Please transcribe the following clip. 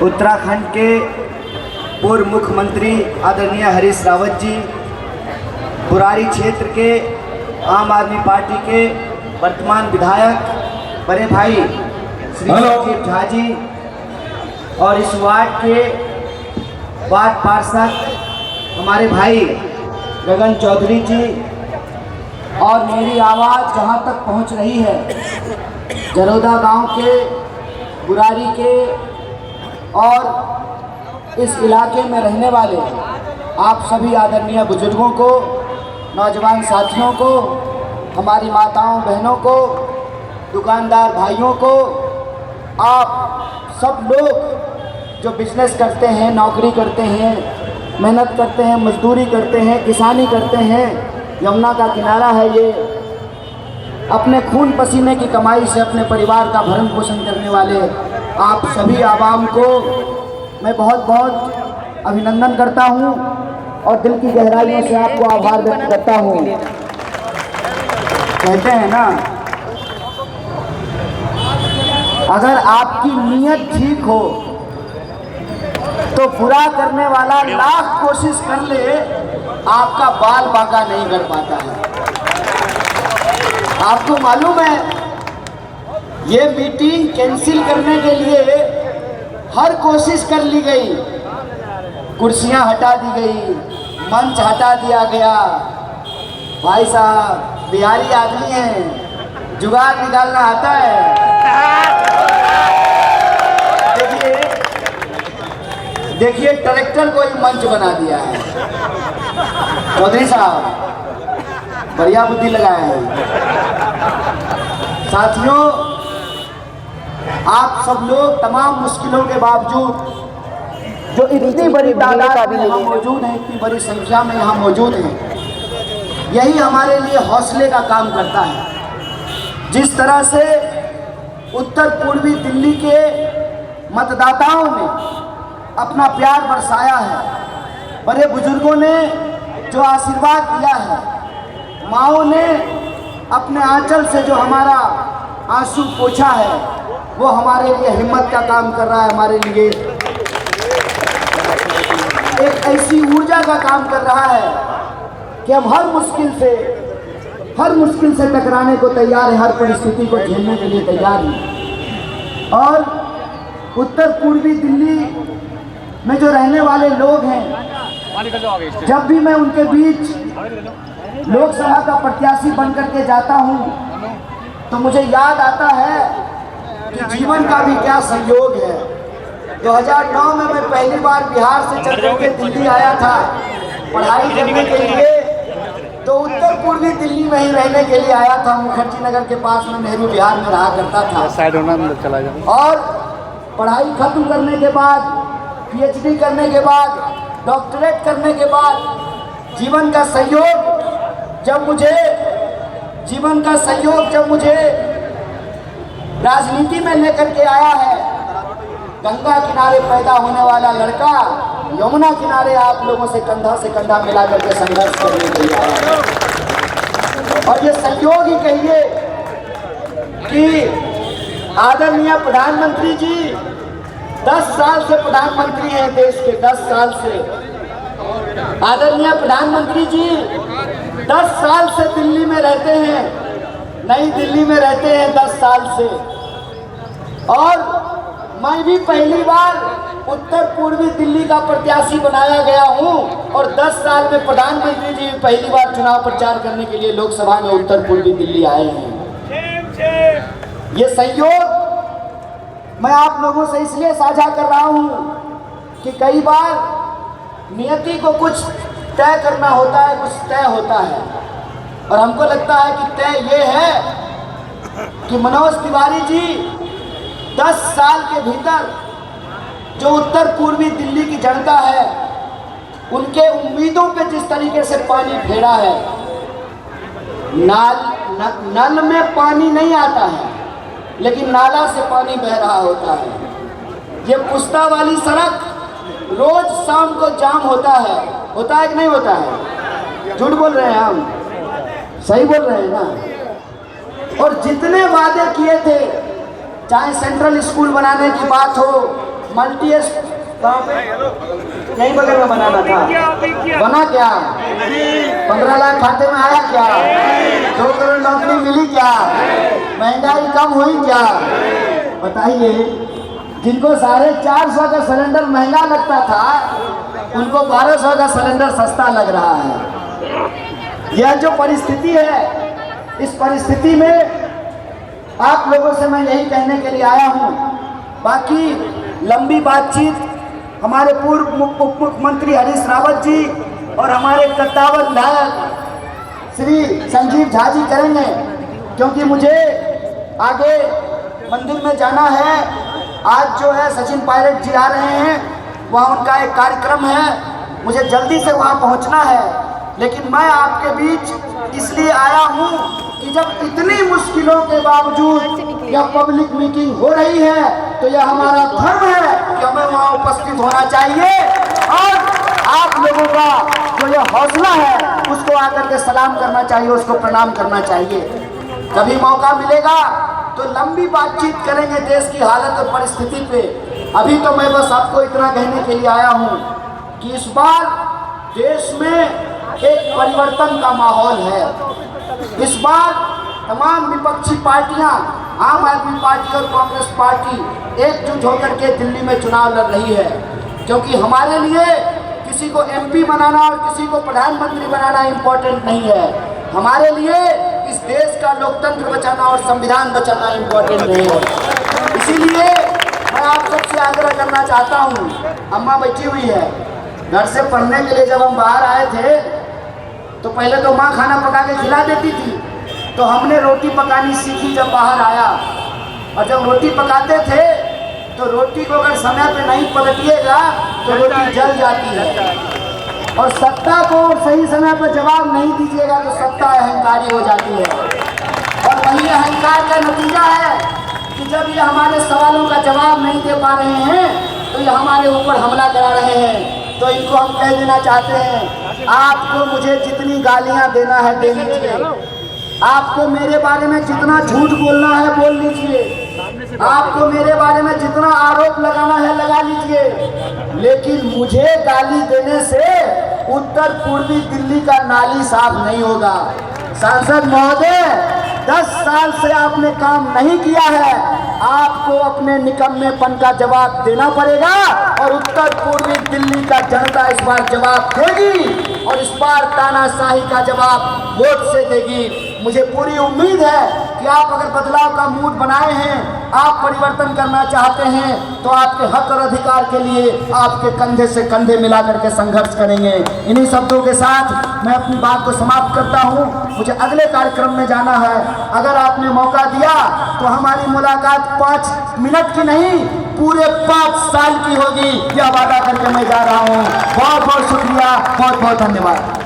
उत्तराखंड के पूर्व मुख्यमंत्री आदरणीय हरीश रावत जी, बुरारी क्षेत्र के आम आदमी पार्टी के वर्तमान विधायक बड़े भाई श्री संजीव झा जी और इस वार्ड के वार्ड पार्षद हमारे भाई गगन चौधरी जी, और मेरी आवाज़ जहाँ तक पहुँच रही है जरोदा गांव के, बुरारी के और इस इलाके में रहने वाले आप सभी आदरणीय बुजुर्गों को, नौजवान साथियों को, हमारी माताओं बहनों को, दुकानदार भाइयों को, आप सब लोग जो बिजनेस करते हैं, नौकरी करते हैं, मेहनत करते हैं, मजदूरी करते हैं, किसानी करते हैं, यमुना का किनारा है ये, अपने खून पसीने की कमाई से अपने परिवार का भरण पोषण करने वाले आप सभी आवाम को मैं बहुत बहुत अभिनंदन करता हूं और दिल की गहराइयों से आपको आभार व्यक्त करता हूं। कहते हैं ना, अगर आपकी नीयत ठीक हो तो बुरा करने वाला लाख कोशिश कर ले, आपका बाल बांका नहीं कर पाता है। आपको मालूम है, ये मीटिंग कैंसिल करने के लिए हर कोशिश कर ली गई, कुर्सियां हटा दी गई, मंच हटा दिया गया। भाई साहब बिहारी आदमी हैं, जुगाड़ निकालना आता है। देखिए ट्रैक्टर को ही मंच बना दिया है। चौधरी साहब बढ़िया बुद्धि लगाए हैं। साथियों, आप सब लोग तमाम मुश्किलों के बावजूद जो इतनी बड़ी तादाद में यहाँ मौजूद हैं, इतनी बड़ी संख्या में यहाँ मौजूद हैं, यही हमारे लिए हौसले का काम करता है। जिस तरह से उत्तर पूर्वी दिल्ली के मतदाताओं ने अपना प्यार बरसाया है, बड़े बुजुर्गों ने जो आशीर्वाद दिया है, माओं ने अपने आंचल से जो हमारा आंसू पोंछा है, वो हमारे लिए हिम्मत का काम कर रहा है, हमारे लिए एक ऐसी ऊर्जा का काम कर रहा है कि हम हर मुश्किल से टकराने को तैयार हैं, हर परिस्थिति को झेलने के लिए तैयार हैं। और उत्तर पूर्वी दिल्ली में जो रहने वाले लोग हैं, जब भी मैं उनके बीच लोकसभा का प्रत्याशी बनकर के जाता हूं, तो मुझे याद आता है कि जीवन का भी क्या संयोग है। 2009 में मैं पहली बार बिहार से चल करके दिल्ली आया था पढ़ाई करने के लिए, तो उत्तर पूर्वी दिल्ली में ही रहने के लिए आया था। मुखर्जी नगर के पास में नेहरू बिहार में रहा करता था। और पढ़ाई खत्म करने के बाद, PhD करने के बाद, डॉक्टरेट करने के बाद जीवन का सहयोग जब मुझे राजनीति में लेकर के आया है, गंगा किनारे पैदा होने वाला लड़का यमुना किनारे आप लोगों से कंधा मिला करके संघर्ष करने के लिए आया है। और ये सहयोग ही कहिए कि आदरणीय प्रधानमंत्री जी 10 साल से प्रधानमंत्री हैं देश के, 10 साल से। आदरणीय प्रधानमंत्री जी 10 साल से दिल्ली में रहते हैं, नई दिल्ली में रहते हैं 10 साल से। और मैं भी पहली बार उत्तर पूर्वी दिल्ली का प्रत्याशी बनाया गया हूं, और 10 साल में प्रधानमंत्री जी पहली बार चुनाव प्रचार करने के लिए लोकसभा में उत्तर पूर्वी दिल्ली आए हैं। ये सहयोग मैं आप लोगों से इसलिए साझा कर रहा हूं कि कई बार नियति को कुछ तय करना होता है, कुछ तय होता है, और हमको लगता है कि तय ये है कि मनोज तिवारी जी 10 साल के भीतर जो उत्तर पूर्वी दिल्ली की जनता है, उनके उम्मीदों पे जिस तरीके से पानी फेरा है, नल में पानी नहीं आता है, लेकिन नाला से पानी बह रहा होता है। ये पुस्ता वाली सड़क रोज शाम को जाम होता है कि नहीं होता है? झूठ बोल रहे हैं हम, सही बोल रहे हैं ना? और जितने वादे किए थे, चाहे सेंट्रल स्कूल बनाने की बात हो मल्टी यही बगल में बनाना था, बना क्या? 15 लाख खाते में आया क्या? 2 करोड़ नौकरी मिली क्या? महंगाई कम हुई क्या? बताइए, जिनको 450 का सिलेंडर महंगा लगता था उनको 1200 का सिलेंडर सस्ता लग रहा है। यह जो परिस्थिति है, इस परिस्थिति में आप लोगों से मैं यही कहने के लिए आया हूं। बाकी लंबी बातचीत हमारे पूर्व उप मुख्यमंत्री हरीश रावत जी और हमारे कद्दावर विधायक श्री संजीव झा जी करेंगे, क्योंकि मुझे आगे मंदिर में जाना है। आज जो है सचिन पायलट जी आ रहे हैं, वहाँ उनका एक कार्यक्रम है, मुझे जल्दी से वहाँ पहुँचना है। लेकिन मैं आपके बीच इसलिए आया हूँ कि जब इतनी मुश्किलों के बावजूद यह पब्लिक मीटिंग हो रही है तो यह हमारा धर्म है कि हमें वहाँ उपस्थित होना चाहिए और आप लोगों का जो यह हौसला है उसको आकर के सलाम करना चाहिए, उसको प्रणाम करना चाहिए। कभी मौका मिलेगा तो लंबी बातचीत करेंगे देश की हालत और परिस्थिति पे। अभी तो मैं बस आपको इतना कहने के लिए आया हूँ कि इस बार देश में एक परिवर्तन का माहौल है। इस बार तमाम विपक्षी पार्टियां, आम आदमी पार्टी और कांग्रेस पार्टी एकजुट होकर के दिल्ली में चुनाव लड़ रही है, क्योंकि हमारे लिए किसी को एमपी बनाना और किसी को प्रधानमंत्री बनाना इम्पोर्टेंट नहीं है। हमारे लिए इस देश का लोकतंत्र बचाना और संविधान बचाना इम्पोर्टेंट नहीं है। इसीलिए मैं आप सबसे आग्रह करना चाहता हूँ, अम्मा बैठी हुई है, घर से पढ़ने के लिए जब हम बाहर आए थे तो पहले तो माँ खाना पका के खिला देती थी, तो हमने रोटी पकानी सीखी जब बाहर आया। और जब रोटी पकाते थे तो रोटी को अगर समय पे नहीं पलटिएगा तो रोटी जल जाती है, और सत्ता को सही समय पर जवाब नहीं दीजिएगा तो सत्ता अहंकारी हो जाती है। और वही अहंकार का नतीजा है कि जब ये हमारे सवालों का जवाब नहीं दे पा रहे हैं तो ये हमारे ऊपर हमला करा रहे हैं। तो इनको हम कह देना चाहते हैं, आपको मुझे जितनी गालियां देना है दे लीजिए, आपको मेरे बारे में जितना झूठ बोलना है बोल लीजिए, आपको मेरे बारे में जितना आरोप लगाना है लगा लीजिए, लेकिन मुझे गाली देने से उत्तर पूर्वी दिल्ली का नाली साफ नहीं होगा। सांसद महोदय, 10 साल से आपने काम नहीं किया है, आपको अपने निकम्मेपन का जवाब देना पड़ेगा और उत्तर पूर्वी दिल्ली का जनता इस बार जवाब देगी और इस बार तानाशाही का जवाब वोट से देगी। मुझे पूरी उम्मीद है कि आप अगर बदलाव का मूड बनाए हैं, आप परिवर्तन करना चाहते हैं तो आपके हक और अधिकार के लिए आपके कंधे से कंधे मिला करके संघर्ष करेंगे। इन्हीं शब्दों के साथ मैं अपनी बात को समाप्त करता हूं। मुझे अगले कार्यक्रम में जाना है। अगर आपने मौका दिया तो हमारी मुलाकात 5 मिनट की नहीं, पूरे 5 साल की होगी, यह वादा करके मैं जा रहा हूं। बहुत बहुत शुक्रिया, बहुत बहुत धन्यवाद।